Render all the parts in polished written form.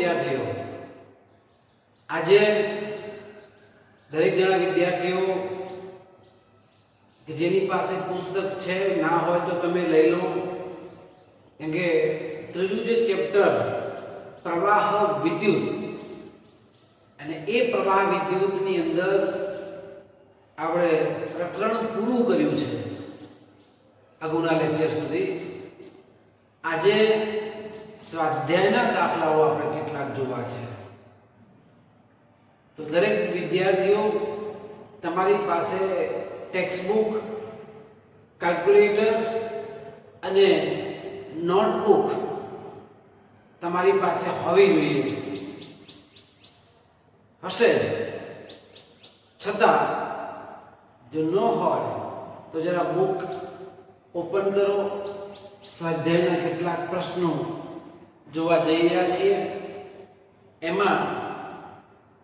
વિદ્યાર્થીઓ, આજે દરેક જણા વિદ્યાર્થીઓ કે જેની પાસે પુસ્તક છે ના હોય તો તમે લઈ લો, કેમ કે ત્રીજું જે ચેપ્ટર પ્રવાહ વિદ્યુત, અને એ પ્રવાહ વિદ્યુતની અંદર આપણે પ્રકરણ પૂરું કર્યું છે અગાઉના લેક્ચર સુધી. આજે સ્વાધ્યાયના દાખલાઓ આપણે કેટલાક જોવા છે. તો દરેક વિદ્યાર્થીઓ, તમારી પાસે ટેક્સ્ટબુક, કેલ્ક્યુલેટર અને નોટબુક તમારી પાસે હોવી જોઈએ. હશે જ, છતાં જો ન હોય તો જરા બુક ઓપન કરો. સ્વાધ્યાયના કેટલાક પ્રશ્નો જોવા જઈ રહ્યા છીએ. એમાં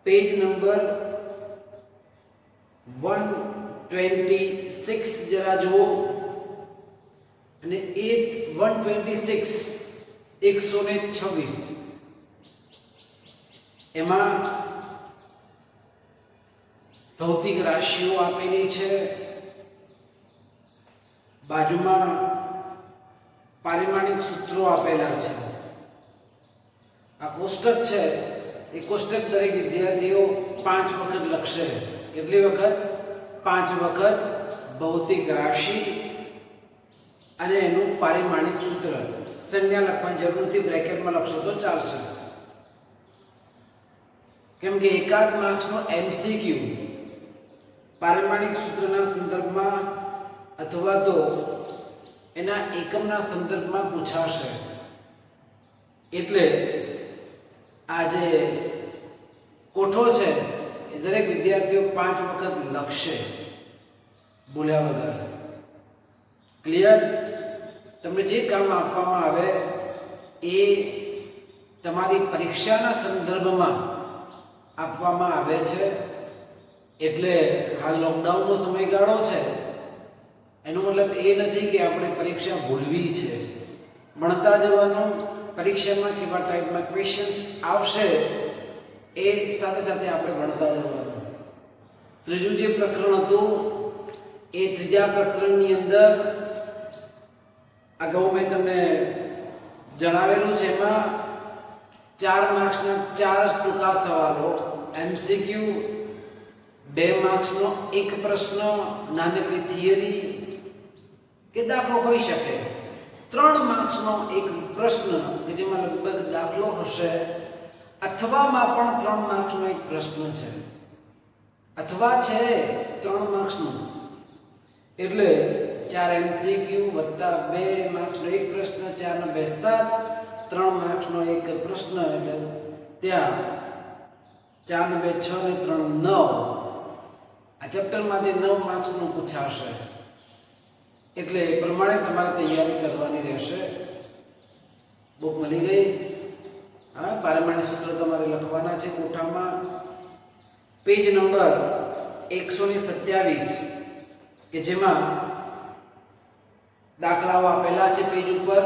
પેજ નંબર 126 જરા જુઓ, અને 126 એમાં ભૌતિક રાશિઓ આપેલી છે, બાજુમાં પારિમાણિક સૂત્રો આપેલા છે. આ કોષ્ટક છે એ કોષ્ટક દરેક વિદ્યાર્થીઓ 5 વખત લખશે. કેટલી વખત? 5 વખત ભૌતિક રાશિ અને એનું પારિમાણિક સૂત્ર. સંજ્ઞા લખવાની જરૂર નથી, બ્રેકેટમાં લખશો તો ચાલશે, કેમ કે એકાદ માર્ક્સનો MCQ પારિમાણિક સૂત્રના સંદર્ભમાં અથવા તો એના એકમના સંદર્ભમાં પૂછાશે. એટલે આ જે કોઠો છે એ દરેક વિદ્યાર્થીઓ 5 વખત લખશે બોલ્યા વગર. ક્લિયર? તમને જે કામ આપવામાં આવે એ તમારી પરીક્ષાના સંદર્ભમાં આપવામાં આવે છે. એટલે હાલ લોકડાઉનનો સમયગાળો છે, એનો મતલબ એ નથી કે આપણે પરીક્ષા ભૂલવી છે. ભણતા જવાનું, પરીક્ષામાં કેવા ટાઈપના ક્વેશ્ચન્સ આવશે એ સાથે સાથે આપણે ભણતા જવાનું. ત્રીજું જે પ્રકરણ હતું એ ત્રીજા પ્રકરણની અંદર અગાઉ મેં તમને જણાવેલું છે, એમાં 4 માર્ક્સના 4 ટૂંકા સવાલો, MCQ 2 માર્ક્સનો એક પ્રશ્ન, નાનકડી થિયરી કે દાખલો હોઈ શકે, 3 માર્ક્સનો એક પ્રશ્ન કે જેમાં લગભગ દાખલો હશે, અથવામાં પણ 3 માર્ક્સનો એક પ્રશ્ન છે, અથવા છે 3 માર્ક્સનો. એટલે 4 MCQ વત્તા 2 માર્ક્સનો એક પ્રશ્ન, 4 ને 2 7, 3 માર્ક્સનો એક પ્રશ્ન, એટલે ત્યાં 4 ને 2 6 ને 3 9. આ ચેપ્ટરમાંથી 9 માર્ક્સનું પૂછાશે. એટલે એ પ્રમાણે તમારે તૈયારી કરવાની રહેશે. બુક મળી ગઈ? હા, પારિમાણિક સૂત્ર તમારે લખવાના છે કોઠામાં. પેજ નંબર 127 કે જેમાં દાખલાઓ આપેલા છે પેજ ઉપર.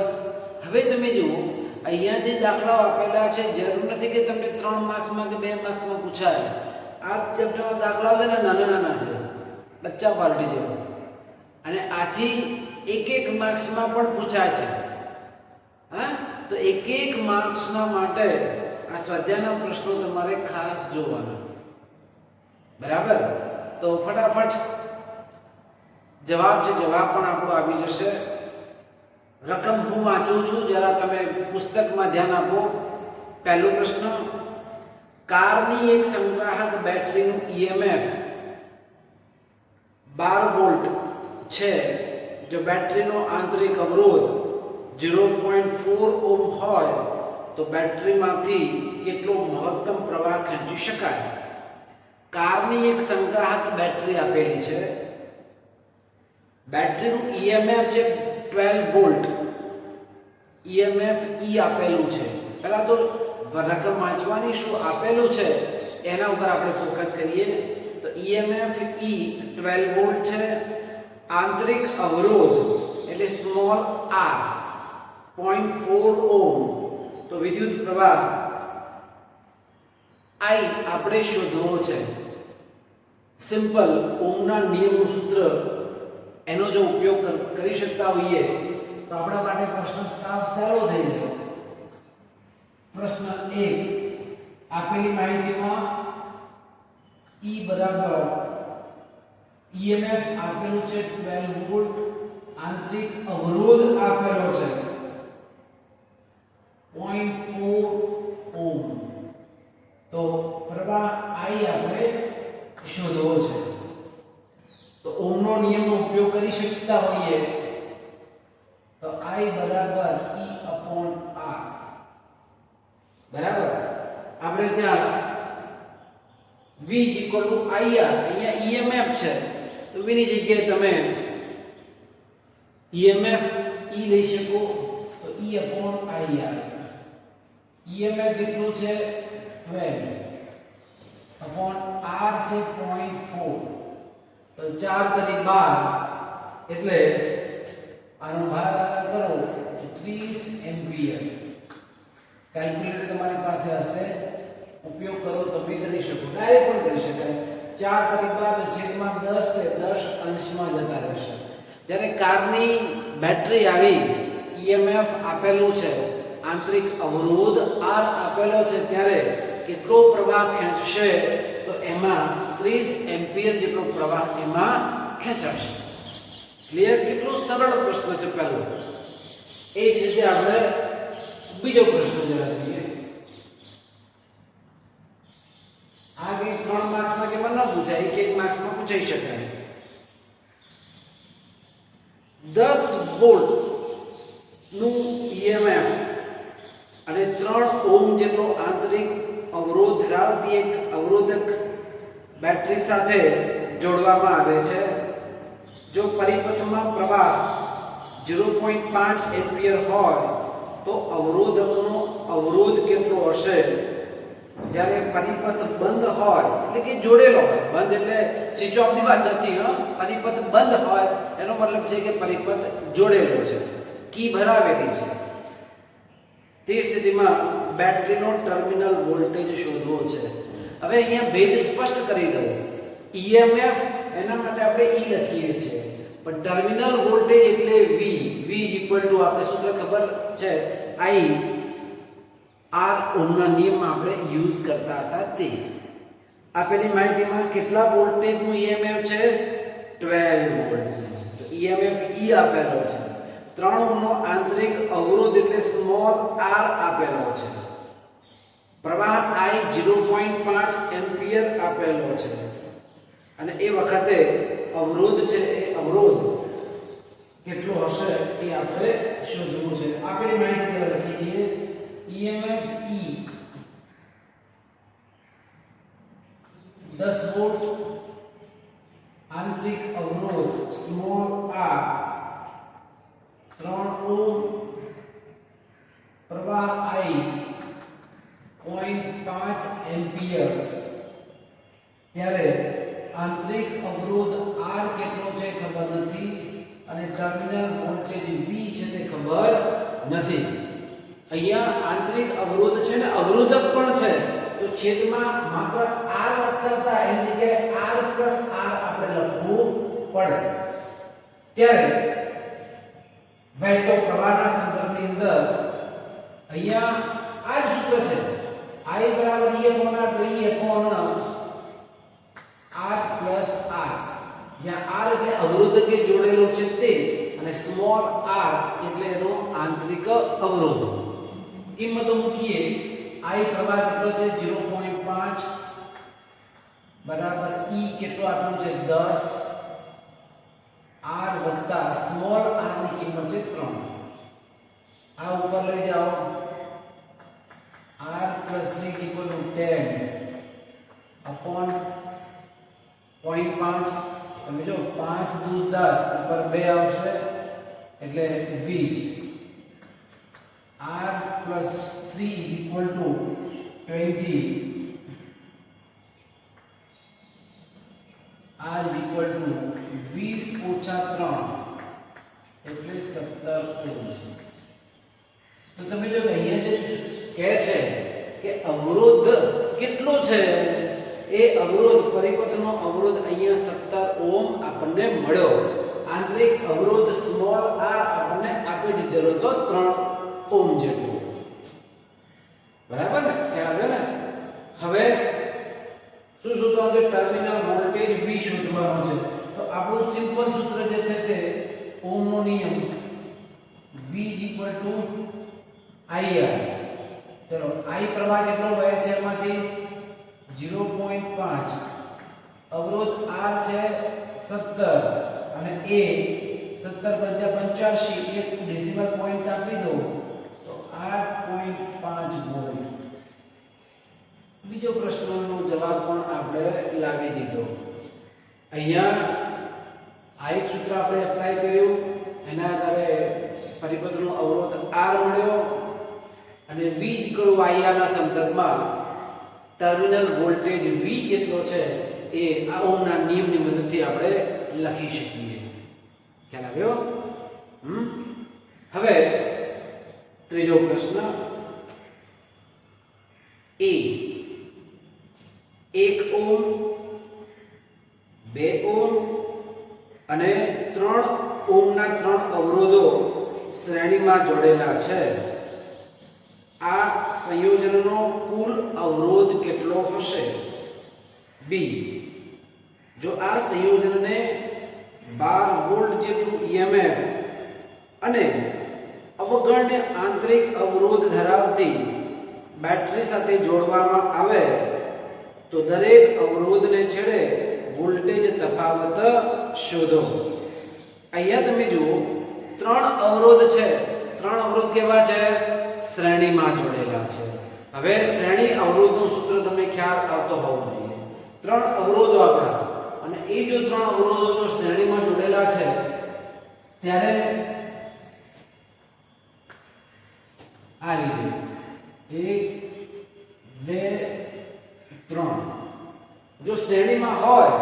હવે તમે જુઓ, અહીંયા જે દાખલાઓ આપેલા છે, જરૂર નથી કે તમને 3 માર્ક્સમાં કે 2 માર્ક્સમાં પૂછાય. આ ચેપ્ટરના દાખલાઓ છે ને નાના નાના છે, બચ્ચા પાર્ટી જેવા, અને આથી એક માર્ક્સમાં પણ પૂછાય છે. હા, તો એક માર્ક્સના માટે આ સ્વાધ્યાયના પ્રશ્નો તમારે ખાસ જોવાના. બરાબર? તો ફટાફટ જવાબ છે, જવાબ પણ આપણો આવી જશે. રકમ હું વાંચું છું, જરા તમે પુસ્તકમાં ધ્યાન આપો. પહેલો પ્રશ્ન, કારની એક સંગ્રાહક બેટરીનું EMF 12 વોલ્ટ છે. જો બેટરીનો આંતરિક અવરોધ 0.4 ઓહ્મ હોય તો બેટરીમાંથી કેટલો મહત્તમ પ્રવાહ ખેંચી શકાય? કારની એક સંગ્રાહક બેટરી આપેલી છે, બેટરીનું EMF છે 12 વોલ્ટ, EMF E આપેલું છે. પહેલા તો રકમ વાંચવાની, શું આપેલું છે એના ઉપર આપણે ફોકસ કરીએ. તો EMF E 12 વોલ્ટ છે, આંતરિક અવરોધ એટલે સ્મોલ r 0.4 ઓહ્મ, તો વિદ્યુત પ્રવાહ આઈ આપણે શોધવો છે. સિમ્પલ ઓમના નિયમનું સૂત્ર એનો જો ઉપયોગ કરી શકતા હોઈએ તો આપણા માટે પ્રશ્ન સાફ સહેલો થઈ ગયો. પ્રશ્ન 1 આપેલી માહિતીમાં E બરાબર EMF આપેલું છે 12 વોલ્ટ, આંતરિક અવરોધ આપેલો છે 0.4 ઓહ્મ. તો પ્રવાહ I આપણે શોધવો છે. તો ઓહમનો નિયમનો ઉપયોગ કરી શકતા હોઈએ તો I બરાબર E/R. બરાબર. આપણે ત્યાં V IR, અહીંયા EMF છે તો V ની જગ્યાએ તમે EMF E લઈ શકો તો E/IR. EMF કેટલું છે 12 upon R છે 0.4 તો 4 તરી 12 એટલે આનો ભાગાકાર કરો તો 30 એમ્પિયર. કેલ્ક્યુલેટર તમારી પાસે હશે, ઉપયોગ કરો તમે કરી શકો, ડાયરેક્ટ પણ કરી શકાય. 4 તરી 12 છેદમાં 10 છે, 10 અંશમાં જતા રહેશે. જ્યારે કારની બેટરી આવી EMF આપેલું છે, આંતરિક અવરોધ R આપેલો છે, ત્યારે કેટલો પ્રવાહ ખેંચશે તો એમાં 30 એમ્પિયર જેટલો પ્રવાહ એમાં ખેંચાશે. ક્લિયર? કેટલો સરળ પ્રશ્ન છે પહેલો. એ જ રીતે આપણે બીજો પ્રશ્ન જરા જોઈએ. આ કે 3 માર્ક્સમાં કેમાં ન પૂછાય, એક માર્ક્સમાં પૂછાઈ શકાય. 10 વોલ્ટ નું EMF અને 3 ઓહ્મ જેટલો આંતરિક અવરોધ ધરાવતી એક અવરોધક બેટરી સાથે જોડવામાં આવે છે. જો પરિપથમાં પ્રવાહ 0.5 એમ્પિયર હોય તો અવરોધકનો અવરોધ કેટલો હશે? જ્યારે પરિપથ બંધ હોય એટલે કે જોડેલો હોય, બંધ એટલે સ્વિચ ઓફ ની વાત નથી, પરિપથ બંધ હોય એનો મતલબ છે કે પરિપથ જોડેલો છે, કી ભરાવેલી છે. તે સ્થિતિમાં બેટરીનો ટર્મિનલ વોલ્ટેજ શોધવો છે. હવે અહીંયા ભેદ સ્પષ્ટ કરી દઉં. EMF એના માટે આપણે E લખીએ છીએ, પણ ટર્મિનલ વોલ્ટેજ એટલે V આપણે સૂત્ર ખબર છે, I R ઓહમના નિયમમાં આપણે યુઝ કરતા હતા તે. આપેલી માહિતીમાં કેટલા વોલ્ટેજનું EMF છે? 12 વોલ્ટ. તો EMF E આપેલો છે. 3 ઓહમનો આંતરિક અવરોધ એટલે સ્મોલ r આપેલો છે. પ્રવાહ I 0.5 એમ્પિયર આપેલો છે. અને એ વખતે અવરોધ છે, એ અવરોધ કેટલો હશે એ આપણે શોધવું છે. આપેલી માહિતી લખી દઈએ. EMF E 10 વોલ્ટ, આંતરિક અવરોધ સ્મોલ r 3 ઓહ્મ, પ્રવાહ I 0.5 એમ્પિયર. ત્યારે આંતરિક અવરોધ R કેટલો છે ખબર નથી અને ટર્મિનલ વોલ્ટેજ V છે તે ખબર નથી. અહીંયા આંતરિક અવરોધ છે ને અવરોધક પણ છે, તો છેદમાં માત્ર R લખતા હતા એની જગ્યાએ R+R આપણે લખવું પડે. ત્યારે વહેતો પ્રવાહના સંદર્ભની અંદર અહીંયા આ જ સૂત્ર છે. I બરાબર E/R તો E/R+R, જ્યાં R એટલે અવરોધ જે જોડેલો છે તે અને સ્મોલ r એટલે એનો આંતરિક અવરોધ. કિંમતો મૂકીએ. I પ્રવાહ કેટલો છે 0.5 બરાબર E કેટલો આટલું છે 10, r વત્તા સ્મોલ r ની કિંમત છે 3. આ ઉપર લઈ જાઓ. r+3 = 10 upon 0.5. તમે જો 5 દુ 10 ઉપર 2 આવશે એટલે 20. r+3 = 20. r = 20 - 3 એટલે 17 ઓહ્મ. તો તમે જો અહીંયા જે કહે છે કે અવરોધ કેટલો છે એ અવરોધ પરિપથનો અવરોધ અહીંયા 17 ઓહ્મ આપણને મળ્યો. આંતરિક અવરોધ સ્મોલ r આપણને આપી દીધેલો તો 3 ઓહ્મ જેટલો. બરાબર ને? ખ્યાલ આવ્યો ને? હવે શું શોધવાનું છે? ટર્મિનલ વોલ્ટેજ V શોધવાનું છે. તો આપણું સિમ્પલ સૂત્ર જે છે તે ઓહમનો નિયમ V IR. ચલો I પ્રવાહ કેટલો વહે છે એમાંથી 0.5. અવરોધ R છે 17 અને A 17 85 એક ડેસિમલ પોઈન્ટ આપી દો તો 8.5 વોલ્ટ. બીજો પ્રશ્નનો જવાબ પણ આપણે લાવી દીધો. અહીંયા આ એક સૂત્ર આપણે એપ્લાય કર્યું, એના આધારે પરિપથનો અવરોધ R મળ્યો અને V IR ના સંદર્ભમાં ટર્મિનલ વોલ્ટેજ V કેટલો છે એ આ ઓહમના નિયમની મદદથી આપણે લખી શકીએ. ખ્યાલ આવ્યો? હવે ત્રીજો પ્રશ્ન A 1 ઓહ્મ 2 ઓહ્મ અને 3 ઓહ્મના 3 અવરોધો શ્રેણીમાં જોડેલા છે. આ સંયોજનનો કુલ અવરોધ કેટલો હશે? B જો આ સંયોજનને 12 વોલ્ટ જેટલું EMF અને અવગણ્ય આંતરિક અવરોધ ધરાવતી બેટરી સાથે જોડવામાં આવે તો દરેક અવરોધને છેડે વોલ્ટેજ તફાવત શોધો. અહીંયા તમે જુઓ 3 અવરોધ છે. 3 અવરોધ કેવા છે? શ્રેણીમાં જોડેલા છે. હવે શ્રેણી અવરોધનું સૂત્ર તમને ખ્યાલ આવતો હોવો જોઈએ. 3 અવરોધો આપણા અને એ જો 3 અવરોધો જો શ્રેણીમાં જોડેલા છે ત્યારે આ રીતે 1 2 3 જો શ્રેણીમાં હોય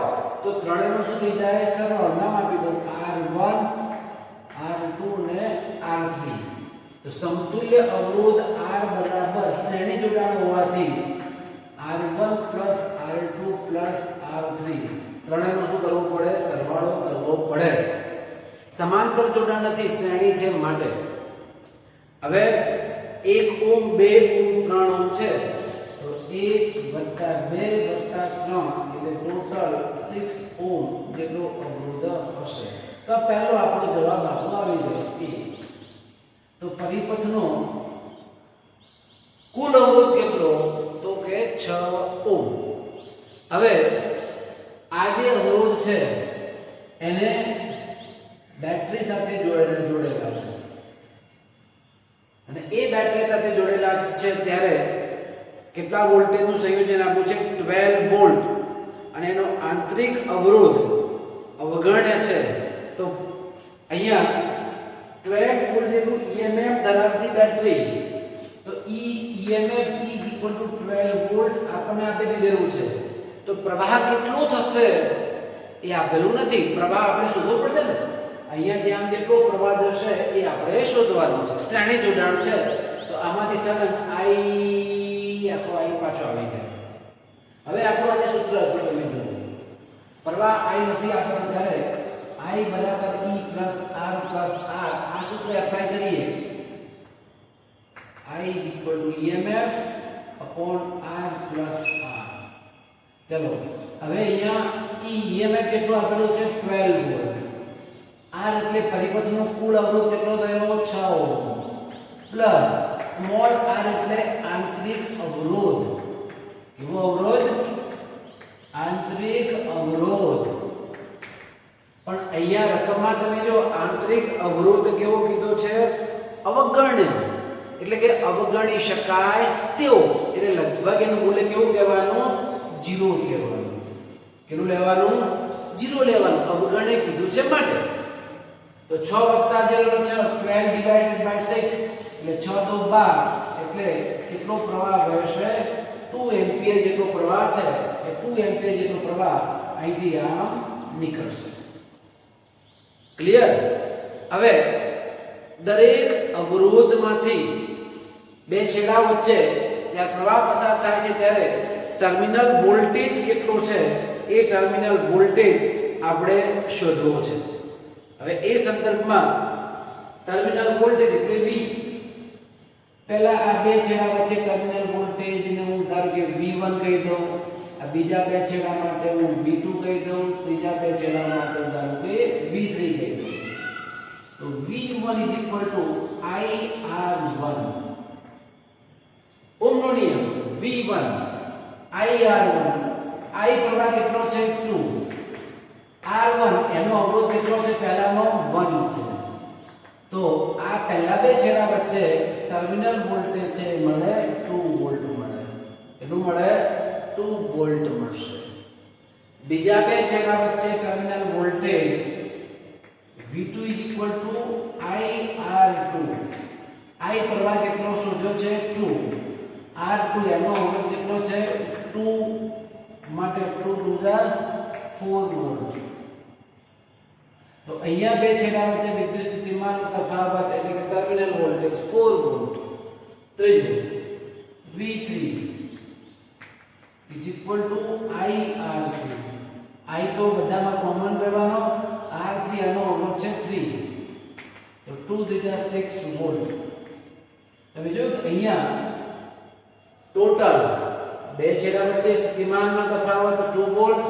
તો ત્રણેયનું શું થઈ જાય? સરળ નામ આપી દો R1 R2 ને R3. તો સમતુલ્ય અવરોધ R બરાબર શ્રેણી જોડાણ હોવાથી R1 R2 R3 ત્રણેયનું શું કરવું પડે? સરવાળો કરવો પડે. સમાંતર જોડાણ નથી, શ્રેણી છે માટે. હવે 1 ઓહ્મ 2 ઓહ્મ 3 ઓહ્મ છે તો 1 + 2 + 3 એટલે ટોટલ 6 ઓહ્મ જેટલો અવરોધ હશે. તો પહેલો આપણો જવાબ આવી ગયો A. તો પરિપથનો કુલ અવરોધ કેટલો? તો કે 6 ઓહ્મ. હવે આ જે અવરોધ છે એને બેટરી સાથે જોડેલા છે અને એ બેટરી સાથે જોડેલા છે ત્યારે કેટલા વોલ્ટેજનું સંયોજન આપ્યું છે? 12 વોલ્ટ અને એનો આંતરિક અવરોધ અવગણ્ય છે. તો અહીંયા 12 વોલ્ટ જેટલું EMF ધરાવતી બેટરી તો EMF = 12 વોલ્ટ આપણને આપી દીધેલું છે. તો પ્રવાહ કેટલો થશે એ આપેલું નથી. પ્રવાહ આપણે શોધવો પડશે ને. અહીંયાથી આમ કેટલો પ્રવાહ જશે એ આપણે શોધવાનું છે. શ્રેણી જોડાણ છે તો આમાંથી સળંગ I આખો I પાછો આવી ગયો. હવે આપણું આ જે સૂત્ર હતું તમે જુઓ, પ્રવાહ I નથી આપણને ત્યારે I = E + R + R આ સૂત્ર એપ્લાય કરીએ. I = EMF / R + R. ચલો હવે અહીંયા EMF કેટલો આપેલો છે? 12 વોલ્ટ. R એટલે પરિપથનો કુલ અવરોધ કેટલો થયો? 6 ઓહ્મ પ્લસ સ્મોલ r એટલે આંતરિક અવરોધ. કેવો અવરોધ? આંતરિક અવરોધ. પણ અહીંયા રકમમાં તમે જો આંતરિક અવરોધ કેવો કીધો છે? અવગણ્ય. એટલે કે અવગણી શકાય તેવો. એટલે લગભગ એનું મૂલ્ય કેવું કહેવાનું? 0 કહેવાનું. કેટલું લેવાનું? 0 લેવાનું. અવગણ્ય કીધું છે માટે. તો 6 + 0 = 6 12 / 6 એટલે 6 * 12 એટલે કેટલો પ્રવાહ વહેશે? 2 એમ્પિયર જેટલો પ્રવાહ છે. એ 2 એમ્પિયર જેટલો પ્રવાહ અહીંથી આમ નીકળશે. ક્લિયર? હવે દરેક અવરોધમાંથી બે છેડા વચ્ચે જ્યાં પ્રવાહ પસાર થાય છે ત્યારે ટર્મિનલ વોલ્ટેજ કેટલો છે એ ટર્મિનલ વોલ્ટેજ આપણે શોધવો છે. હવે એ સંદર્ભમાં ટર્મિનલ વોલ્ટેજ એટલે V. પહેલા આ બે છેડા વચ્ચે ટર્મિનલ વોલ્ટેજ ને હું ધારો કે V1 કહી દઉં, આ બીજા બે છેડા માટે હું V2 કહી દઉં, ત્રીજા બે છેડા માટે ધારો કે V3 કહી દઉં. તો V1 IR1. ઓહમનો નિયમ V1 IR1, I પ્રવાહ કેટલો છે 2, R1 એનો અવરોધ કેટલો છે પહેલાનો 1 છે. તો આ પહેલા બે છેડા વચ્ચે ટર્મિનલ વોલ્ટેજ છે મળે 2 વોલ્ટ મળે. કેટલું મળે? 2 વોલ્ટ મળશે. બીજા બે છેડા વચ્ચે terminal voltage V2 IR2. I પ્રવાહ કેટલો શોધ્યો છે 2, R2 એનો અવરોધ કેટલો છે 2 માટે 2 2 4 વોલ્ટ. તો અહીંયા બે છેડા વચ્ચે વિદ્યુત સ્થિતિમાન તફાવત એટલે કે ટર્મિનલ વોલ્ટેજ 4 વોલ્ટ. ત્રીજું V3 IR3. I તો બધામાં કોમન રહેવાનો, R3 એનો અવરોધ છે 3. તો 2 3 6 વોલ્ટ. તમે જોયું કે અહીંયા ટોટલ બે છેડા વચ્ચે સ્થિતિમાનનો તફાવત 2 વોલ્ટ,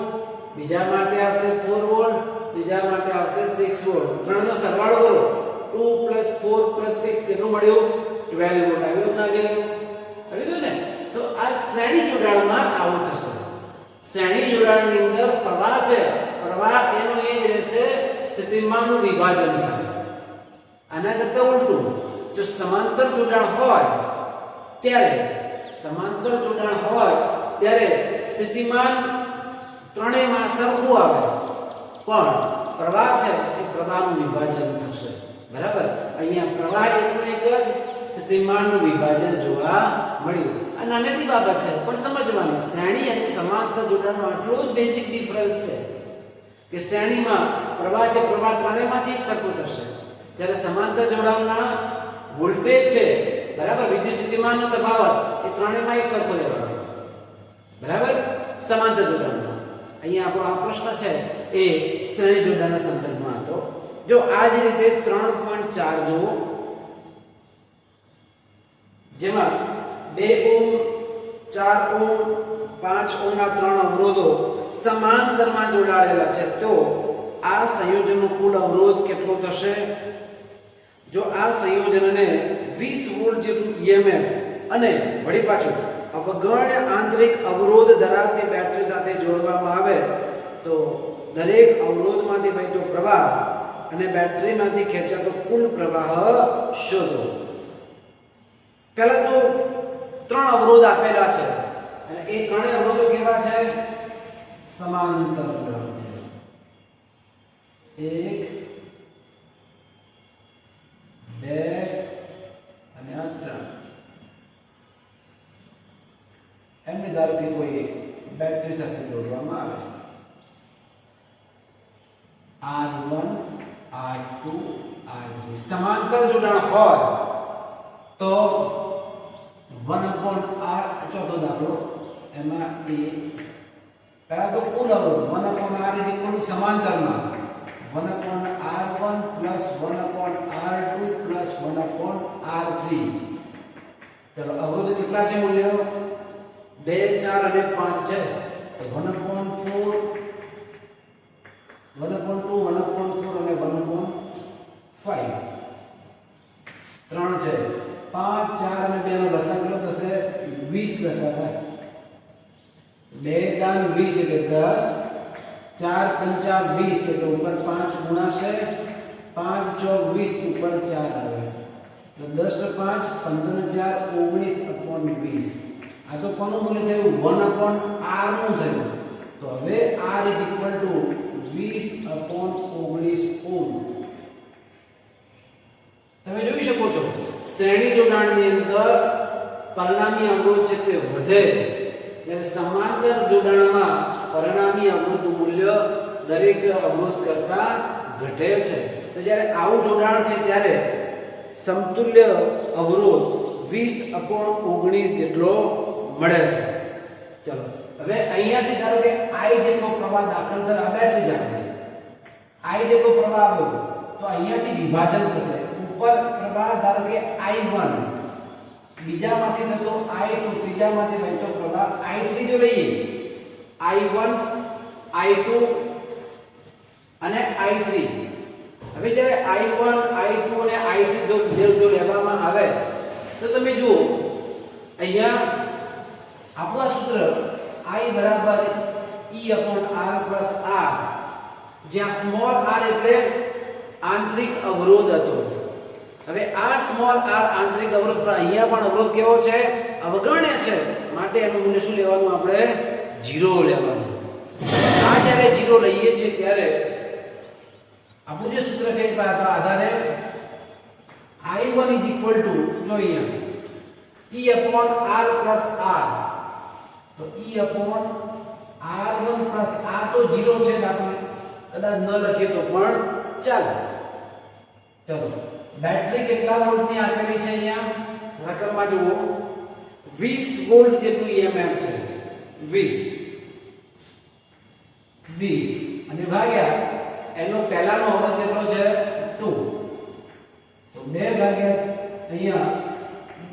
બીજા માટે આવશે 4 વોલ્ટ, ત્રીજા માટે આવશે 6 વોલ્ટ. ત્રણનો સરવાળો કરો 2 4 6 કેટલું મળ્યું? 12 વોલ્ટ. આવ્યું ના આવ્યું? આવી ગયું ને? તો આ શ્રેણી જોડાણમાં આવું થશે. શ્રેણી જોડાણની અંદર પ્રવાહ છે, પ્રવાહ એનો એ જ રહેશે, સ્થિતિમાનનું વિભાજન થાય. આના કરતા ઉલટું જો સમાંતર જોડાણ હોય ત્યારે સ્થિતિમાન ત્રણેયમાં સરખું આવે, પણ પ્રવાહ છે એ પ્રવાહનું વિભાજન થશે. બરાબર? અહીંયા પ્રવાહ એકનો એક જ, સ્થિતિમાનનું વિભાજન જોવા મળ્યું. આ નાની બાબત છે પણ સમજવાની. શ્રેણી અને સમાંતર જોડાણનો આટલો જ બેઝિક ડિફરન્સ છે કે શ્રેણીમાં પ્રવાહ છે, પ્રવાહ ત્રણેયમાંથી એક સરખો થશે, જ્યારે સમાંતર જોડાણના વોલ્ટેજ છે, બરાબર, વિદ્યુત સ્થિતિમાનનો તફાવત એ ત્રણેયમાં એક સરખો રહેવાનો. બરાબર? સમાંતર જોડાણમાં અહીંયા આપણો આ પ્રશ્ન છે એ શ્રેણી જોડાણના સંદર્ભમાં હતો. જો આ જ રીતે 3.4 જુઓ, જેમાં 2 ઓહ્મ, 4 ઓહ્મ, 5 ઓહ્મના ત્રણ અવરોધો સમાંતરમાં જોડાયેલા છે. તો આ સંયોજનનો કુલ અવરોધ કેટલો થશે? જો આ સંયોજનને 20 વોલ્ટ જેટલું EMF અને વળી પાછું અવગણ્ય આંતરિક અવરોધ ધરાવતી બેટરી સાથે જોડવામાં આવે તો દરેક અવરોધમાંથી વહેતો પ્રવાહ અને બેટરીમાંથી ખેંચાતો કુલ પ્રવાહ શોધો. પહેલા તો ત્રણ અવરોધ આપેલા છે અને એ ત્રણેય અવરોધો કેવા છે? સમાંતર જોડાણ છે. 1 2 અને 3. એમને ધારો કે કોઈ બેટરી સાથે જોડવામાં આવે, R1 R2 R3 સમાંતર જોડાણ હોય તો 1/r. ચોથો દાખલો એમાં પહેલા તો કુલ અવરોધ 1/r સમાંતરમાં 1/r1 1/r2 1/r3. ચલો અવરોધ કેટલા છે? મૂલ્યો 2 4 અને 5 છે. તો 1/4 1/2 1/4 અને 1/5 3 છે. 5 4 અને 2 નો લસાઅ કેટલો થશે? 20 લસાઅ થાય. 2 દાન 20 એટલે 10, 4 પંચા 20 એટલે ઉપર 5 ગુણાશે, 5 ચોક 20 ઉપર 4 આવે. તો 10 ને 5 15 ને 4 19/20. આ તો કોનું મૂલ્ય થયું? 1/r નું થયું. તો હવે r 20/19 ઓહ્મ. તમે જોઈ શકો છો શ્રેણી જોડાણની અંદર પરિણામી અવરોધ છે તે વધે, જ્યારે સમાંતર જોડાણમાં પરિણામી અવરોધનું મૂલ્ય દરેક અવરોધ કરતા ઘટે છે. તો જ્યારે આવું જોડાણ છે ત્યારે સમતુલ્ય અવરોધ 20/19 જેટલો મળે છે. ચલો હવે અહીંયાથી ધારો કે I જેટલો પ્રવાહ દાખલ થયો આ બેટરી જાણે I જેટલો પ્રવાહ આવ્યો તો અહીંયાથી વિભાજન થશે ઉપર પ્રવાહ ધારો કે I1 બીજામાંથી થતો I2 ત્રીજામાંથી વહેતો પ્રવાહ I3 જો લઈએ I1 I2 અને I3 હવે જ્યારે I1 I2 અને I3 જો લેવામાં આવે તો તમે જુઓ અહીંયા આપણું આ સૂત્ર I બરાબર E/R+R જ્યાં સ્મોલ r એટલે આંતરિક અવરોધ હતો હવે આ સ્મોલ r આંતરિક અવરોધ પર અહીંયા પણ અવરોધ કેવો છે અવગણ્ય છે માટે એનું મૂલ્ય શું લેવાનું આપણે 0 લેવાનું આ જ્યારે 0 લઈએ છીએ ત્યારે આપણું જે સૂત્ર છે એના આધારે I1 જો અહીંયા E/R+R તો E/R1+R તો 0 છે આપણે કદાચ ન લખીએ તો પણ ચાલે ચલો બેટરી કેટલા વોલ્ટની આપેલી છે અહીંયા રકમમાં જુઓ 20 વોલ્ટ જેટલું EMF છે 20 અને ભાગ્યા એનો પહેલાનો અવરોધ કેટલો છે 2 તો 2 ભાગ્યા અહીંયા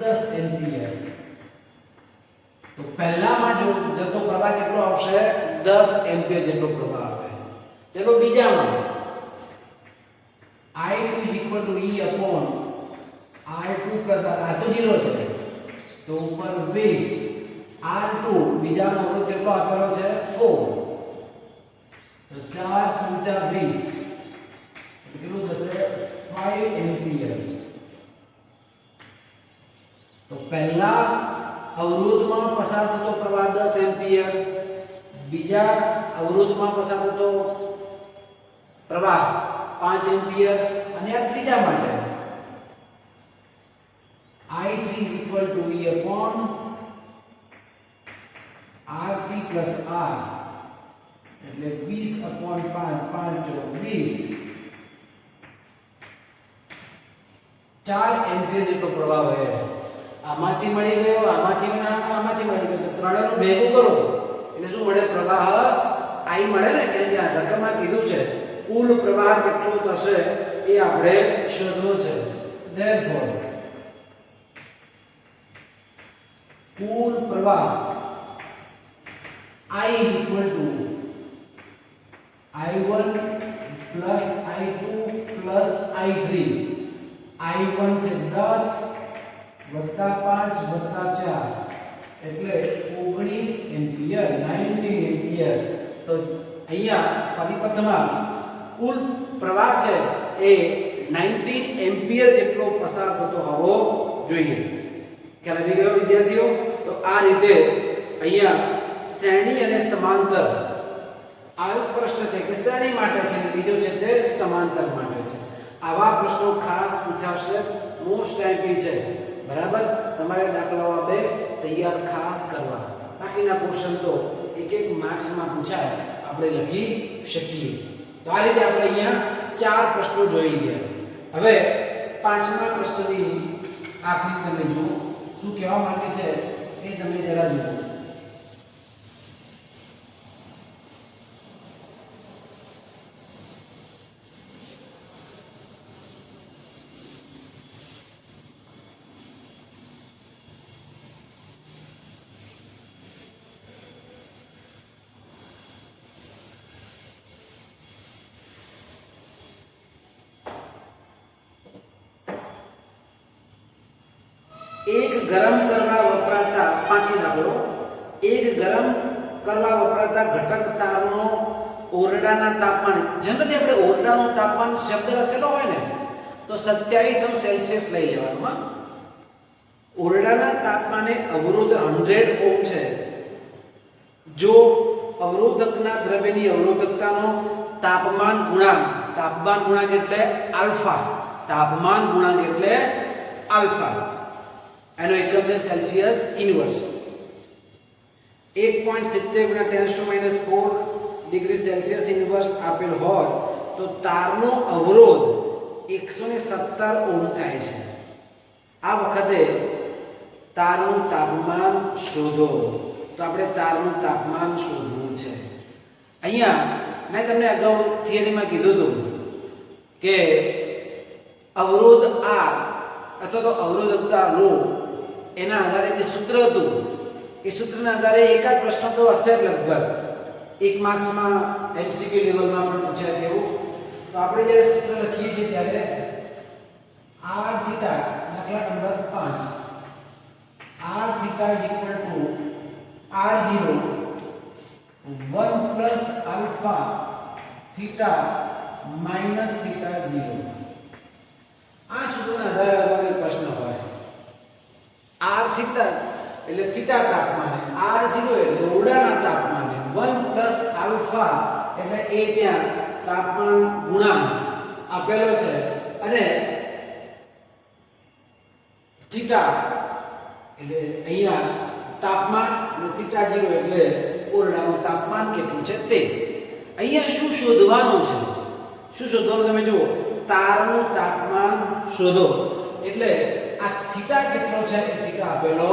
10 એમ્પિયર તો પહેલામાં જો જતો પ્રવાહ કેટલો આવશે 10 એમ્પિયર જેટલો પ્રવાહ આવે ચલો બીજામાં I2 E/R2+R આ તો 0 છે તો ઉપર 20 R2 બીજાનો અવરોધ કેટલો આપેલો છે 4 તો 4 × 20 કેટલું થશે 5 એમ્પિયર તો પહેલા અવરોધમાં પસાર થતો પ્રવાહ 10 એમ્પિયર બીજા અવરોધમાં પસાર થતો પ્રવાહ 5 એમ્પિયર અને આ ત્રીજા માટે I3 E/R3+R એટલે 20/5 5 20 4 એમ્પિયર જેટલો પ્રવાહ વહે આમાંથી મળી ગયો આમાંથી મળી ગયો તો ત્રણેયનું ભેગું કરો એટલે શું મળે પ્રવાહ I મળે ને કે આ રકમમાં કીધું છે કુલ પ્રવાહ કેટલો થશે એ આપણે શોધવો છે therefore કુલ પ્રવાહ I I1 plus I2 plus I3 I1 છે 10 વત્તા 5 વત્તા 4 એટલે 19 એમ્પિયર 19 એમ્પિયર તો અહીંયા પરિપથમાં કુલ પ્રવાહ છે એ 19 એમ્પિયર જેટલો પસાર થતો હોવો જોઈએ ખ્યાલ આવી ગયો વિદ્યાર્થીઓ તો આ રીતે અહીંયા શ્રેણી અને સમાંતર આ પ્રશ્ન છે કે શ્રેણી માટે છે અને બીજો છે તે સમાંતર માટે છે આવા પ્રશ્નો ખાસ પૂછાશે મોસ્ટ આઈપી છે બરાબર તમારે દાખલાઓ બે તૈયાર ખાસ કરવા બાકીના પોર્શન તો એક માર્ક્સમાં પૂછાય આપણે લખી શકીએ તો આ રીતે આપણે અહીંયા 4 પ્રશ્નો જોઈ ગયા હવે પાંચમા પ્રશ્નની આકૃતિ તમે જુઓ શું કહેવા માંગે છે એ તમે જરા જુઓ एक गरम करवा वपराता पांचमी दाखलो एक गरम करवा वपराता घटक तारनो ओरडाना तापमान जनरली આપણે ઓરડાનું તાપમાન શબ્દ લખેલો હોય ને તો 27 સેલ્સિયસ લઈ લેવાનું ઓરડાના તાપમાને અવરોધ 100 ઓહ્મ છે જો અવરોધકના દ્રવ્યની અવરોધકતાનો તાપમાન ગુણાંક એટલે આલ્ફા તાપમાન ગુણાંક એટલે આલ્ફા એનો એકમ છે Celsius inverse 1.70 × 10⁻⁴ degree Celsius inverse આપેલ હોય તો તારનો અવરોધ 117 ઓહ્મ થાય છે આ વખતે તારનું તાપમાન શોધો તો આપણે તારનું તાપમાન શોધવું છે. અહીંયા મેં તમને અગાઉ થિયરીમાં કીધું હતું કે અવરોધ R અથવા તો અવરોધકતા ρ એના આધારે જે સૂત્ર હતું એ સૂત્રના આધારે એકાદ પ્રશ્ન તો હશે લગભગ 1 માર્ક્સમાં એમસીક્યુ લેવલમાં પણ પૂછાય તેવું. તો આપણે જ્યારે સૂત્ર લખીએ છીએ ત્યારે r થીટા દાખલા number 5 r theta r0 1 plus alpha theta minus theta 0. આ સૂત્રના આધારે લગભગ પ્રશ્ન હોય. r થીટા એટલે થીટા તાપમાને, r0 એટલે ઓરડાના તાપમાને, 1 પ્લસ આલ્ફા એટલે એ ત્યાં તાપમાન ગુણાંક આપેલો છે અને થીટા એટલે અહીંયા તાપમાન અને થીટા 0 એટલે ઓરડાનું તાપમાન કેટલું છે તે. અહીંયા શું શોધવાનું છે? શું શોધવાનું તમે જુઓ, તારનું તાપમાન શોધો. એટલે આ થીટા કેટલો છે એ થીટા આપેલો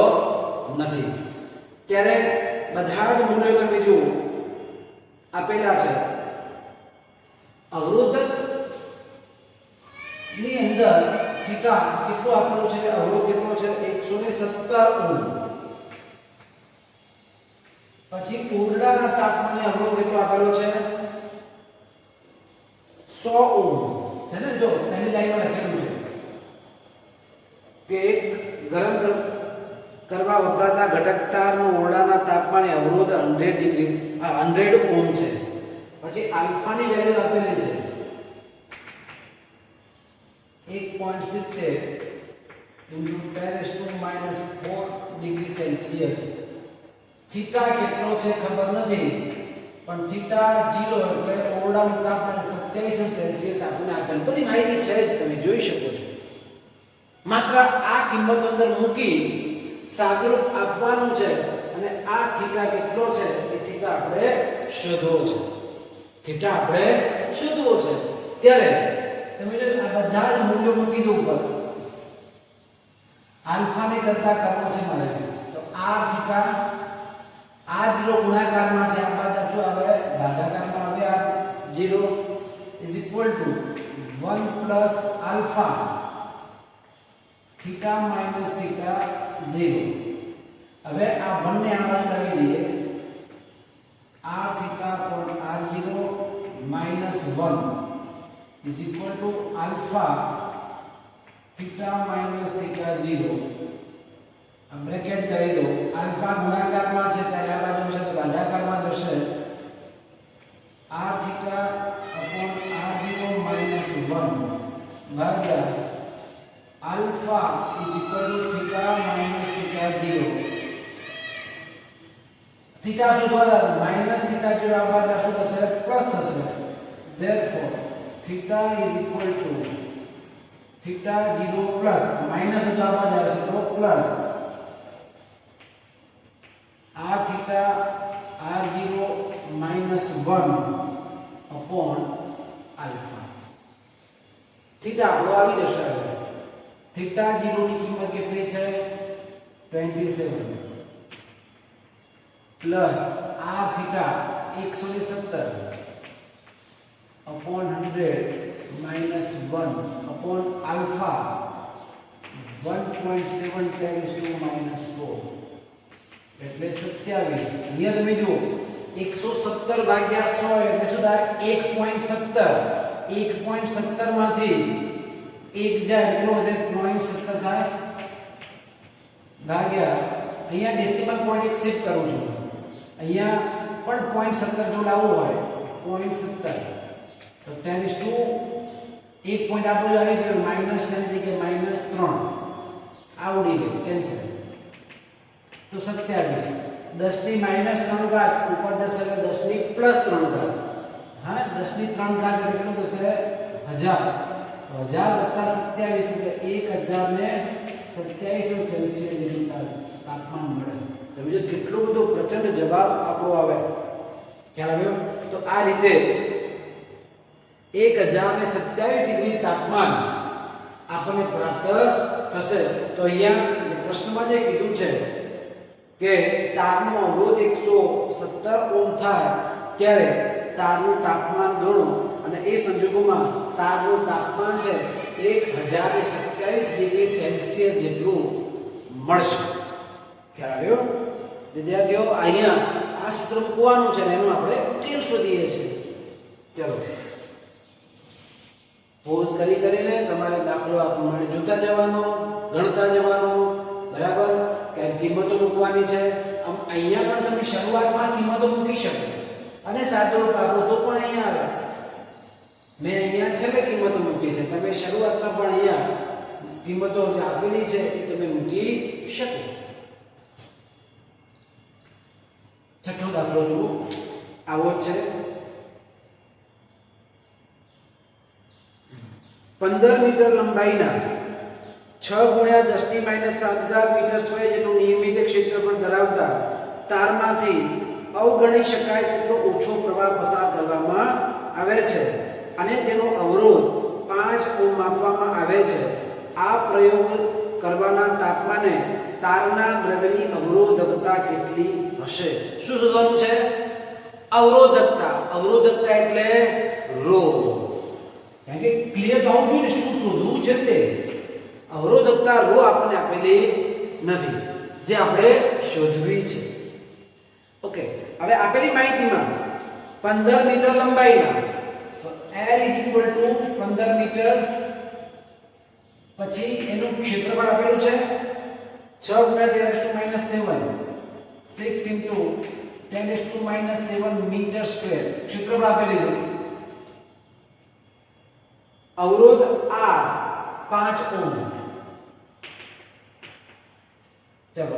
નથી. ત્યારે બધા જ મૂલ્યો તમે જુઓ આપેલા છે. અવરોધક ની અંદર થીટા કેટલો આપેલો છે? અવરોધ કેટલો છે? 117 ઓહ્મ. પછી ઓરડાના તાપમાને અવરોધ કેટલો આપેલો છે? 100 ઓહ્મ છે ને. જો પહેલી લાઈનમાં લખેલું છે કે એક ગરમ કરવા વપરાતા ઘટક તારનો ઓરડાના તાપમાને અવરોધ 100 ઓહ્મ છે. પછી આલ્ફાની વેલ્યુ આપેલી છે 1.70 into 10⁻⁴ ડિગ્રી સેલ્સિયસ. થીટા કેટલો છે ખબર નથી, પણ થીટા 0 એટલે ઓરડાનું તાપમાન 27 સેલ્સિયસ આપણને આપેલ. બધી માહિતી છે જ, તમે જોઈ શકો છો. માત્ર આ કિંમત અંદર મૂકી સાદરૂપ આપવાનું છે અને આ થીટા કેટલો છે એ થીટા આપણે શોધવો છે. થીટા આપણે શોધવો છે. ત્યારે તમે જો આ બધા જ મૂલ્યો મૂકી દો ઉપર. આલ્ફાને કરતા કરવો છે મારે, તો r થીટા r0 ગુણાકારમાં છે, આ બાદ શું આવે? ભાગાકારમાં આવે. r0 1 plus alpha theta minus theta 0. હવે આ બંને આ બાજુ લાવી દઈએ. r theta upon r0 minus 1 is equal to alpha theta minus theta 0. अब ब्रैकेट કરી દો. આલ્ફા ગુણાકારમાં છે ત્યારે આ બાજુ છે તો ભાગાકારમાં જશે. r theta upon r0 minus 1 ભાગ્યા alpha is equal to theta minus theta 0. Theta शोधવા माइनस थीटा 0 આ બાજુ શું થશે? પ્લસ થશે. therefore theta is equal to theta 0 plus minus તો આ બાજુ આવશે તો plus r theta r0 minus 1 upon alpha. Theta આપણો આવી જશે. थीटा 0 ની કિંમત કેટલી છે? 27 plus r theta 117 upon 100 minus 1 upon alpha 1.7 10⁻⁴ એટલે 27. અહીંયા તમે જુઓ 117 ભાગ્યા 100 એટલે શું થાય? 1.17. 1.17 માંથી 1 જાય એટલો વધે 0.17 થાય ભાગ્યા અહીંયા ડેસિમલ પોઈન્ટ એક શિફ્ટ કરું છું. અહીંયા પણ 0.17 જો લાવવું હોય 0.17 તો 10 એક પોઈન્ટ આપણો આવી ગયો માઈનસ ની જગ્યાએ -3 આવડી ગયું કેન્સલ. તો 27 10 ની -3 ઘાત ઉપર જશે એટલે 10 ની +3 ઘાત. હા 10 ની 3 ઘાત એટલે કેટલું થશે? 1000. તો 1000 + 27 એટલે 1027 સેલ્સિયસ જેટલું તાપમાન મળે. તમે જો કેટલો બધો પ્રચંડ જવાબ આપણો આવે. ખ્યાલ આવ્યો? તો આ રીતે 1027 ડિગ્રી તાપમાન આપણને પ્રાપ્ત થશે. તો અહીંયા પ્રશ્નમાં જે કીધું છે કે તારનો અવરોધ 117 ઓહ્મ થાય ત્યારે તારનું તાપમાન ગણો અને એ સંજોગોમાં તારનું તાપમાન છે 1027 ડિગ્રી સેલ્સિયસ જેટલું મળશે. ખ્યાલ આવ્યો વિદ્યાર્થીઓ? અહીંયા આ સૂત્ર મૂકવાનું છે અને એનું આપણે ઉકેલ શોધીએ છીએ. ચલો પોઝ કરીને તમારે દાખલો આ પ્રમાણે જોતા જવાનો, ગણતા જવાનો, બરાબર? કે કિંમતો મૂકવાની છે. આમ અહીંયા પણ તમે શરૂઆતમાં કિંમતો મૂકી શકો અને સાદો આપો તો પણ અહીંયા આવે. મેં અહીંયા છેલ્લે કિંમતો મૂકી છે, તમે શરૂઆતમાં પણ અહીંયા કિંમતો જે આપેલી છે એ તમે મૂકી શકો. છઠ્ઠો દાખલો જુઓ, આવો જ છે. 15 મીટર લંબાઈના 6 × 10⁻⁷ મીટર સ્ક્વેર જેટલું નિયમિત ક્ષેત્રફળ ધરાવતા તારમાંથી અવગણી શકાય તેટલો ઓછો પ્રવાહ પસાર કરવામાં આવે છે અને તેનો અવરોધ 5 ઓહ્મ માપવામાં આવે છે. આ પ્રયોગ કરવાના તાપમાને તારના દ્રવ્યની અવરોધકતા કેટલી હશે? શું શોધવાનું છે? અવરોધકતા. અવરોધકતા એટલે રો. કારણ કે ક્લિયર થવું જોઈએ ને શું શોધવું છે તે. અવરોધકતા રો આપણને આપેલી નથી, જે આપણે શોધવી છે. ઓકે, હવે આપેલી માહિતીમાં 15 મીટર લંબાઈના L = 15 મીટર, પછી એનું ક્ષેત્રફળ આપેલું છે 6 × 10⁻⁷ 6 × 10⁻⁷ મીટર સ્ક્વેર ક્ષેત્રફળ આપેલું છે. અવરોધ R 5 ઓહ્મ. ચલો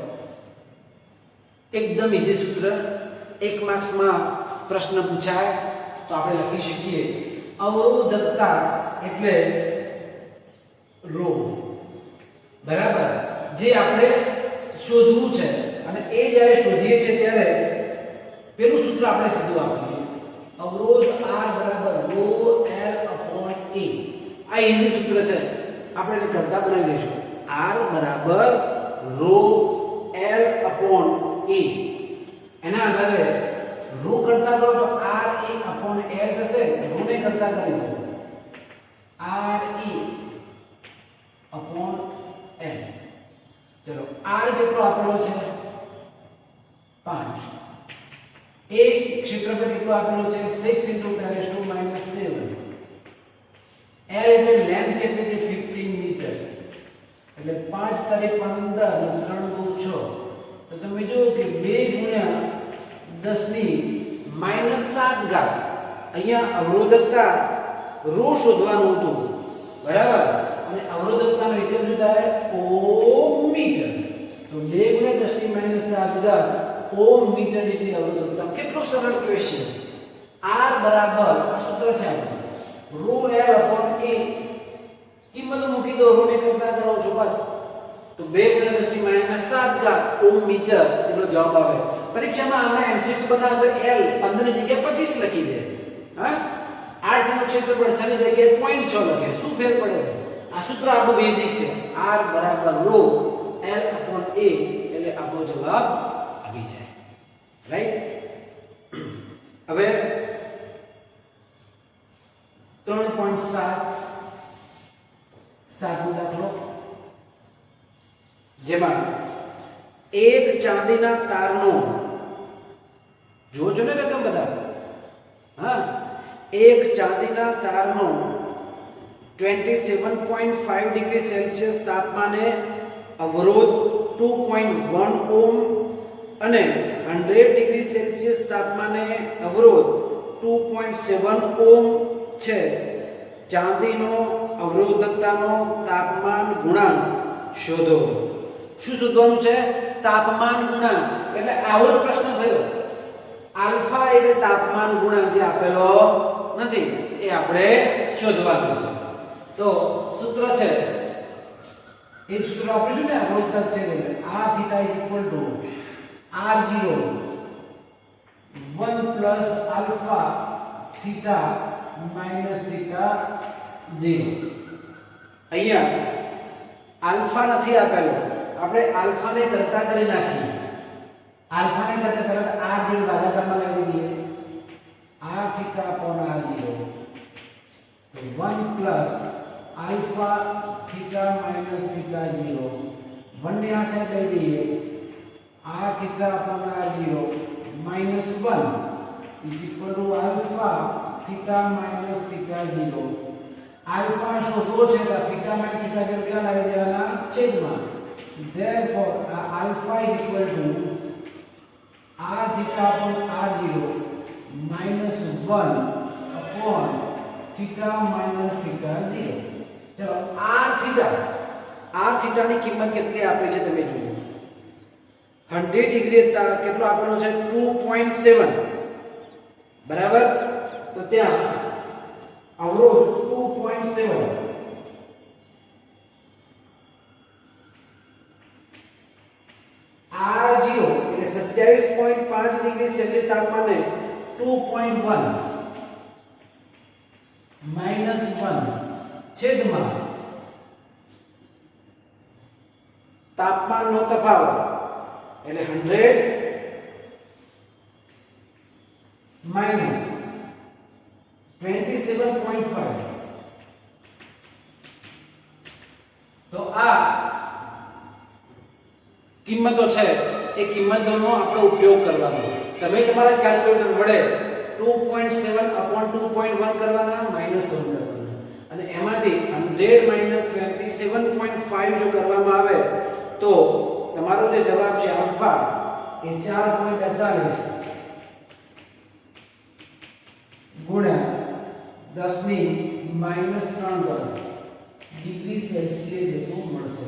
એકદમ ઈઝી સૂત્ર, 1 માર્ક્સમાં પ્રશ્ન પૂછાય તો આપણે લખી શકીએ અવરોધકતા એટલે રો. બરાબર? જે આપણે શોધવું છે અને એ જ્યારે શોધીએ છીએ ત્યારે પેલું સૂત્ર આપણે સીધું આપીએ, અવરોધ R = ρ L/A. આ ઈઝી સૂત્ર છે, આપણે એને કરતા બનાવી દઈશું. R = ρ L/A. એના આધારે ρ કરતા કરો તો R A/L થશે. ρ ને કરતા કરી દો R A/L. ચલો R કેટલો આપેલો છે? 5. એક ક્ષેત્રફળ કેટલો આપેલો છે? 6 × 10⁻⁷. L એટલે લેન્થ કેટલી છે? 15 મીટર. એટલે 5 × 15 અને 3 × 6. તો તમે જુઓ કે 2 × 10⁻⁷. અહીંયા અવરોધકતા રો શોધવાનું હતું, બરાબર? અને અવરોધકતાનો એકમ શું થાય? Ohm metre. તો 2 × 10⁻⁷ ઓહ્મ મીટર જેટલી અવરોધકતા. કેટલો સરળ ક્વેશ્ચન. R બરાબર આ સૂત્ર છે ρ L/A. કિંમતો મૂકી દો, રો ને કરતા કરો છો બસ. તો 2 × 10⁻⁷ ઓહ્મ મીટર જેટલો જવાબ આવે. પરીક્ષામાં આમાં MCQ બનાવો તો L 15 ની જગ્યાએ 25 લખી દે. હા, R નું ક્ષેત્રફળ 6 ની જગ્યાએ 0.6 લખે. શું ફેર પડે છે? આ સૂત્ર આપણું બેઝિક છે. R = ρ L/A એટલે આપણો જવાબ આવી જાય. રાઈટ? હવે 3.7 સાતમો દાખલો, જેમાં એક ચાંદીના તારનો, જોજો ને રકમ બધા, હા, એક ચાંદીના તારનો 27.5 ડિગ્રી સેલ્સિયસ તાપમાને અવરોધ 2.1 ઓહ્મ અને 100 ડિગ્રી સેલ્સિયસ તાપમાને અવરોધ 2.7 ઓહ્મ છે. ચાંદીનો અવરોધકતાનો તાપમાન ગુણાંક શોધો. શું શોધવાનું છે? તાપમાન ગુણાંક. એટલે આવો જ પ્રશ્ન થયો. આલ્ફા એટલે તાપમાન ગુણાંક જે આપેલો નથી એ આપણે શોધવાનું છે. તો સૂત્ર છે એ સૂત્ર વાપરીશું ને, અવરોધક છે R θ = R0 1 + alpha theta minus theta 0. અહીંયા આલ્ફા નથી આપેલો, આપણે આલ્ફાને કરતા કરી નાખીએ. આલ્ફા ને કરતા પહેલા r જેવું ભાગાકારમાં લાવી દઈએ r થીટા અપોન r0 તો 1 plus alpha theta minus theta 0 1 ને આ સાઈડ લઈ જઈએ r theta upon r0 minus 1 is equal to alpha theta minus theta 0 alpha શોધવો છે તો થીટા માઈનસ થીટા 0 ક્યાં લાવી દેવાના છેદમાં therefore alpha is equal to r theta upon r0 minus 1 upon theta minus theta 0 ચલો r theta ની કિંમત કેટલી આપી છે તમે જોજો 100 ડિગ્રી કેટલો આપેલો છે 2.7 બરાબર તો ત્યાં અવરોધ 2.7 R0 એટલે 27.5 ડિગ્રી સેલ્સિયસ તાપમાને 2.1 માઈનસ 1 છેદમાં તાપમાનનો તફાવત એટલે 100 માઈનસ 27.5 તો આ કિંમતો છે એ કિંમતોનો આપણે ઉપયોગ કરવાનો તમે તમારા કેલ્ક્યુલેટર વડે 2.7 upon 2.1 કરવાના -1 કરવાના અને એમાંથી 100 27.5 જો કરવામાં આવે તો તમારો જે જવાબ છે આલ્ફા એ 4.48 ગુણ્યા 10 ની -3 ડિગ્રી સેલ્સિયસ જેટલું મળશે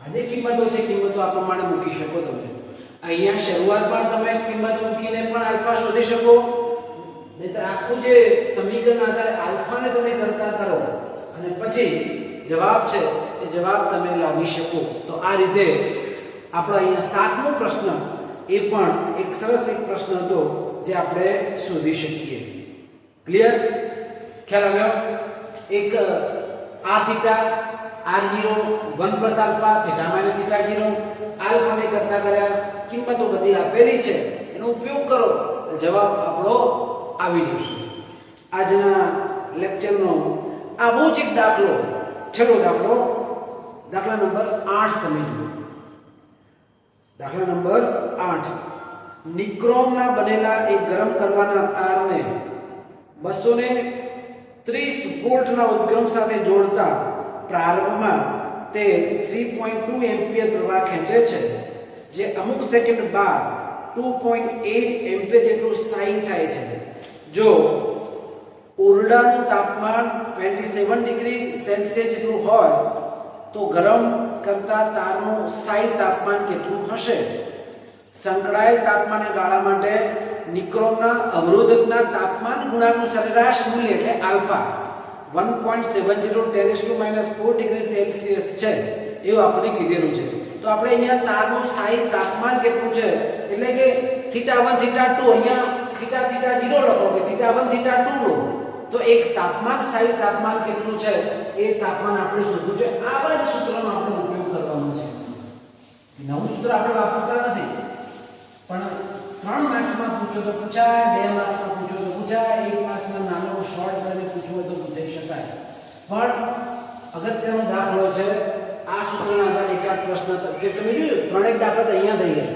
આજે કિંમતો છે કિંમતો આ પ્રમાણે મૂકી શકો તમે અહીંયા શરૂઆતમાં તમે કિંમત મૂકીને પણ આલ્ફા શોધી શકો નહીતર આખું જે સમીકરણ આધારે આલ્ફાને તમે કરતા કરો અને પછી જવાબ છે એ જવાબ તમે લાવી શકો તો આ રીતે આપણો અહીંયા સાતમો પ્રશ્ન એ પણ એક સરસ એક પ્રશ્ન હતો જે આપણે શોધી શકીએ ક્લિયર ખ્યાલ આવ્યો એક r theta r0 1 plus alpha theta minus theta 0 alpha ને કરતા કર્યા કિંમતો બધી આપેલી છે એનો ઉપયોગ કરો જવાબ આપણો આવી જશે આજના લેક્ચરનો આવો જ એક દાખલો છેલ્લો દાખલો દાખલા નંબર 8 તમે જુઓ દાખલા નંબર 8 નિક્રોમના બનેલા એક ગરમ કરવાના તારને 230 વોલ્ટના ઉદ્ગમ સાથે જોડતા પ્રારંભમાં તે 3.2 એમ્પિયર પ્રવાહ ખેંચે છે જે અમુક સેકન્ડ બાદ 2.8 એમ્પિયર જેટલું સ્થાયી થાય છે જો ઓરડાનું તાપમાન 27 ડિગ્રી સેલ્સિયસ જેટલું હોય તો ગરમ કરતા તારનું સ્થાયી તાપમાન કેટલું હશે સંકળાયેલ તાપમાનના ગાળા માટે નિક્રોમના અવરોધકના તાપમાન ગુણાંકનું સરેરાશ મૂલ્ય એટલે આલ્ફા 1.70 10 4 ડિગ્રી સેલ્સિયસ છે એવું આપણે કીધેલું છે તો આપણે અહીંયા તારનું સ્થાયી તાપમાન કેટલું છે એટલે કે θ1 θ2 અહીંયા θ 0 લખો કે θ1 θ2 લો તો એક તાપમાન સ્થાયી તાપમાન કેટલું છે એ તાપમાન આપણે શોધવું છે આવા જ સૂત્રનો આપણે ઉપયોગ કરવાનો છે નવું સૂત્ર આપણે વાપરતા નથી પણ 3 માર્ક્સમાં પૂછો તો પૂછાય 2 માર્ક્સમાં પૂછો તો પૂછાય 1 માર્ક્સમાં નાનો શોર્ટ કરીને પૂછવો તો પૂછી શકાય પણ અગત્યનો દાખલો છે આ સૂત્રના આધારે એકાદ પ્રશ્ન કે તમે જોયું ત્રણેક દાખલા તો અહીંયા થઈ ગયા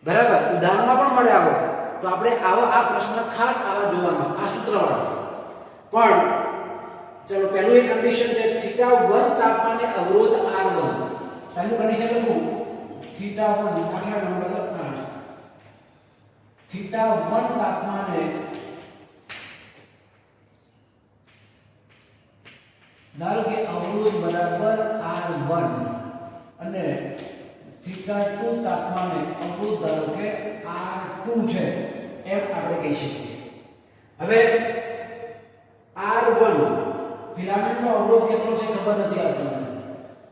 બરાબર ઉદાહરણમાં પણ મળે આવો તો આપણે આવો આ પ્રશ્ન ખાસ આવા જોવાનો આ સૂત્રવાળો પણ ચલો પહેલું એક કન્ડિશન છે θ1 તાપમાને અવરોધ R1 પહેલું કન્ડિશન લખું θ1 દાખલા નંબર 8 θ1 તાપમાને ધારો કે અવરોધ બરાબર R1 અને θ2 તાપમાને અવરોધ ધારો કે R2 છે એમ આપણે કહી શકીએ હવે R1 ફિલામેન્ટનો અવરોધ કેટલો છે ખબર નથી આપણને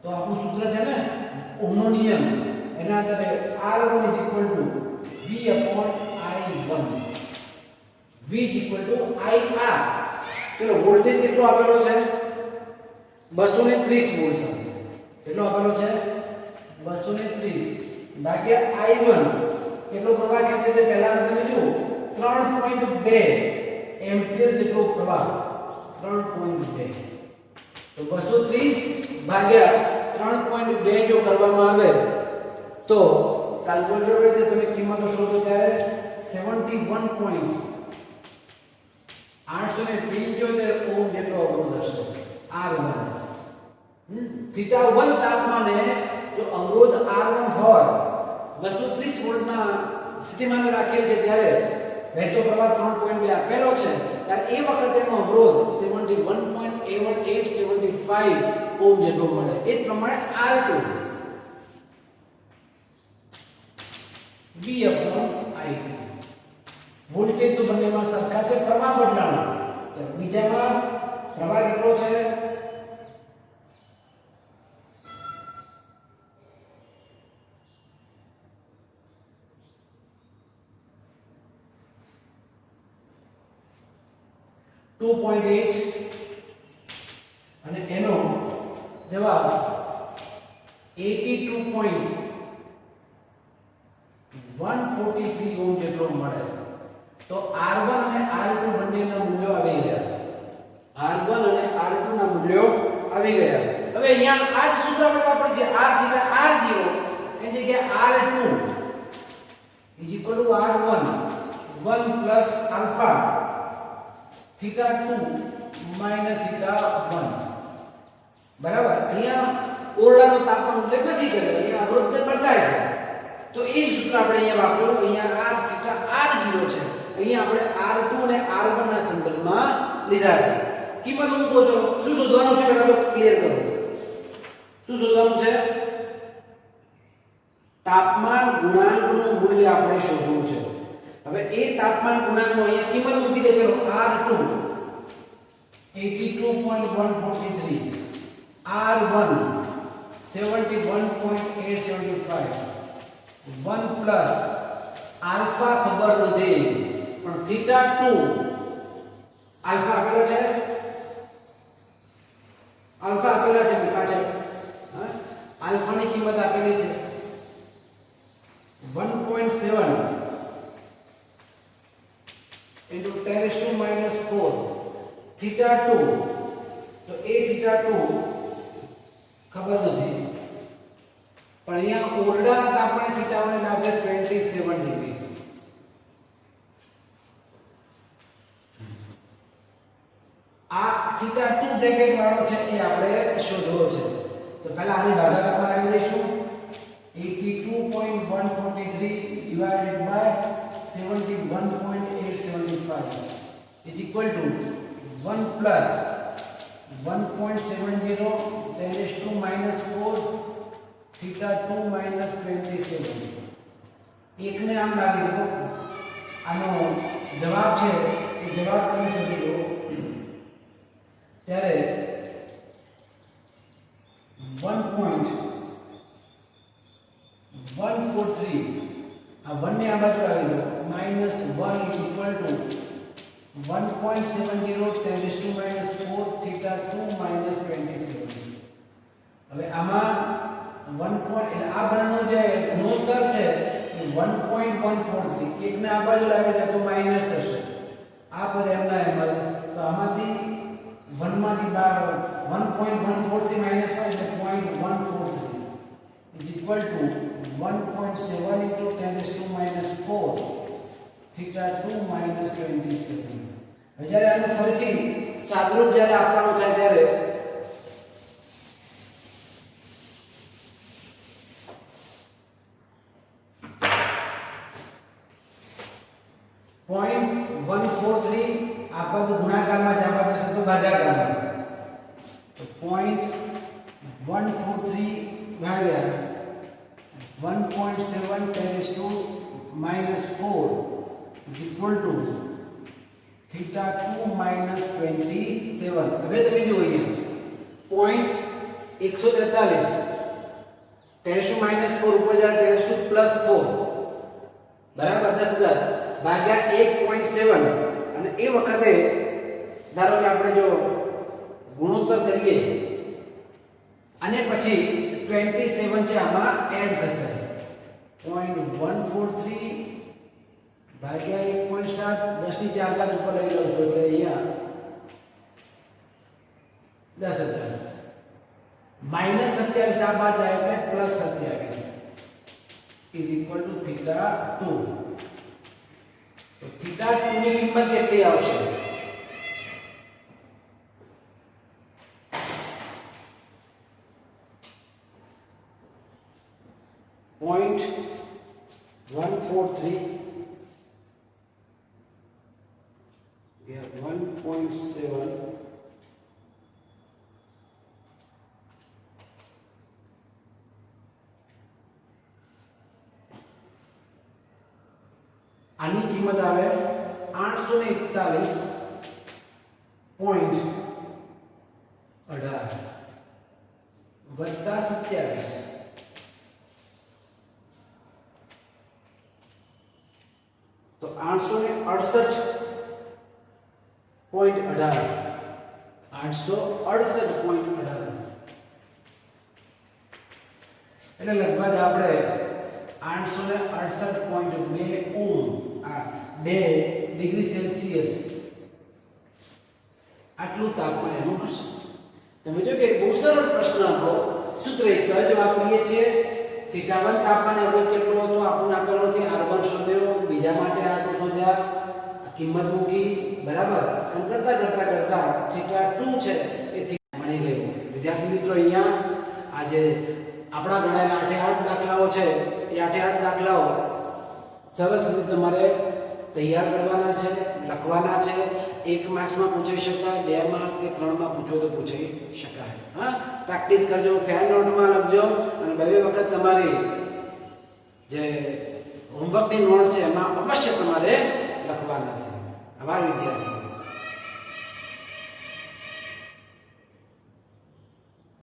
તો આપણું સૂત્ર છે ને ઓહમનો નિયમ એના આધારે R1 V upon I1 V IR ચલો વોલ્ટેજ કેટલો આપેલો છે 230 વોલ્ટ કેટલો આપેલો છે 230 ભાગ્યા I1 કેટલો પ્રવાહ ખેંચે છે પહેલા તમે જુઓ 3.2 એમ્પિયર જેટલો પ્રવાહ 3.2 તો 230 ભાગ્યા 3.2 જો કરવામાં આવે તો કેલ્ક્યુલેટર વડે તમે કિંમતો શોધો ત્યારે 71.875 ઓહ્મ જેટલો અવરોધ હશે R1 થીટા 1 તાપમાને જો અવરોધ R1 હોય 230 વોલ્ટના સ્થિતિમાને રાખેલ છે ત્યારે વહેતો પ્રવાહ 3.2 આપેલો છે ત્યારે એ વખતેનો અવરોધ 71.875 ઓહ્મ જેટલો મળે એ પ્રમાણે R2 V/I2 વોલ્ટેજ તો બંનેમાં સરખા છે પ્રવાહ બદલાવાનો તો બીજામાં પ્રવાહ કેટલો છે 2.8 અને એનો જવાબ 82.143 ઓહ્મ જેટલો મળે તો R1 અને R2 બંનેના મૂલ્યો આવી ગયા R1 અને R2 ના મૂલ્યો આવી ગયા હવે અહીંયા આ જ સૂત્ર આપણે વાપરીએ છીએ R થીટા R0 એની જગ્યાએ R2 R1 1 plus alpha theta 2 minus theta 1 બરાબર અહીંયા ઓરડાનો તાપમાન ઉલ્લેખ નથી કર્યો અહીંયા અવરોધ બદલાય છે તો એ સૂત્ર આપણે અહીંયા વાપર્યું અહીંયા R થીટા R0 છે અહીંયા આપણે R2 અને R1 ના સંદર્ભમાં લીધા છે કિંમત મૂકો છો શું શોધવાનું છે પહેલા તો ક્લિયર કરો શું શોધવાનું છે તાપમાન ગુણાંકનું મૂલ્ય આપણે શોધવું છે હવે એ તાપમાન ગુણાંકનો અહીંયા કિંમત મૂકી દે ચલો R2 82.143 R1 71.875 1 પ્લસ આલ્ફા ખબર નથી પણ થીટા 2 આલ્ફા આપેલો છે આલ્ફા આપેલા છે પાછળ હા આલ્ફાની કિંમત આપેલી છે 1.7 into 10⁻⁴ theta 2 તો એ theta 2 ખબર નથી પણ અહીંયા ઓરડાના તાપમાને theta 1 આવશે 27 ડિગ્રી આ theta 2 બ્રેકેટ વાળો છે એ આપણે શોધવો છે તો પહેલા આની ભાગાકારમાં આવી દઈશું 82.143 divided by 71.875 is equal to 1 plus 1.70 10⁻⁴ theta 2 minus 27 એક ને આમ લાવી દો આનો જવાબ છે એ જવાબ તમે શોધી લો ત્યારે 1.143 આ 1 ને આ બાજુ લાવી દો -1 is equal to 1.70 10⁻⁴ theta 2 minus 27 હવે આમાં 1 એટલે આ બંનેનો જે ગુણોત્તર છે એ 1.143 એક ને આ બાજુ લાવી દે તો માઈનસ થશે આ પદ એમના એમ તો આમાંથી 1 માંથી 1.143 માઈનસ 5 એટલે 0.143 is equal to 1.7 into 10⁻⁴ theta 2 minus 27 હવે જ્યારે આનું ફરીથી સાદુરૂપ જ્યારે આપવાનું થાય ત્યારે 0.143 આ પદ ગુણાકારમાં છાપા જશે તો ભાગાકારમાં તો 0.143 ભાગ્યા 1.7 10⁻⁴ is equal to theta 2 minus 27 હવે તમે જુઓ અહીંયા 143 10⁻⁴ ઉપર જાય 10⁻4 બરાબર 10000 ભાગ્યા 1.7 અને એ વખતે ધારો કે આપણે જો ગુણોત્તર કરીએ અને પછી 27 છે આમાં એડ થશે 0.143 ભાગ્યા 1.7 10 ની 4 ઘાત ઉપર લઈ લઉં છું એટલે અહીંયા 10,000 -27 આ બાજુ જાય એટલે +27 ઇઝ ઇક્વલ ટુ θ2 તો θ2 ની કિંમત કેટલી આવશે? Point 143 we have 1.7 આની કિંમત આવે 841.18 વત્તા 27 तो 868.18 એટલે લગભગ આપણે 868.2 ઓમ 2 ડિગ્રી સેલ્સિયસ આટલું તાપમાન એનું હશે. તમે જો કે બહુ સરળ પ્રશ્ન હતો. સૂત્ર એક જ વાપરીએ છીએ. θ1 તાપમાન એવરેજ કેટલું હતું આપણને આપેલો છે r1 શોધ્યો, બીજા માટે r2 શોધ્યા, કિંમત મૂકી બરાબર. એમ કરતા θ2 છે એ મળી ગયું. વિદ્યાર્થી મિત્રો અહીંયા આજે આપણા ગણાયેલા 8 દાખલાઓ છે એ 8 દાખલાઓ સરસ રીતે તમારે તૈયાર કરવાના છે, લખવાના છે. 1 માર્ક્સમાં પૂછી શકાય, 2 માર્ક કે 3 માં પૂછો તો પૂછી શકાય. હા, પ્રેક્ટિસ કરજો, ફેન નોટમાં લખજો અને બે વખત તમારી જે હોમવર્કની નોટ છે એમાં અવશ્ય તમારે લખવાના છે. આભાર વિદ્યાર્થીઓ.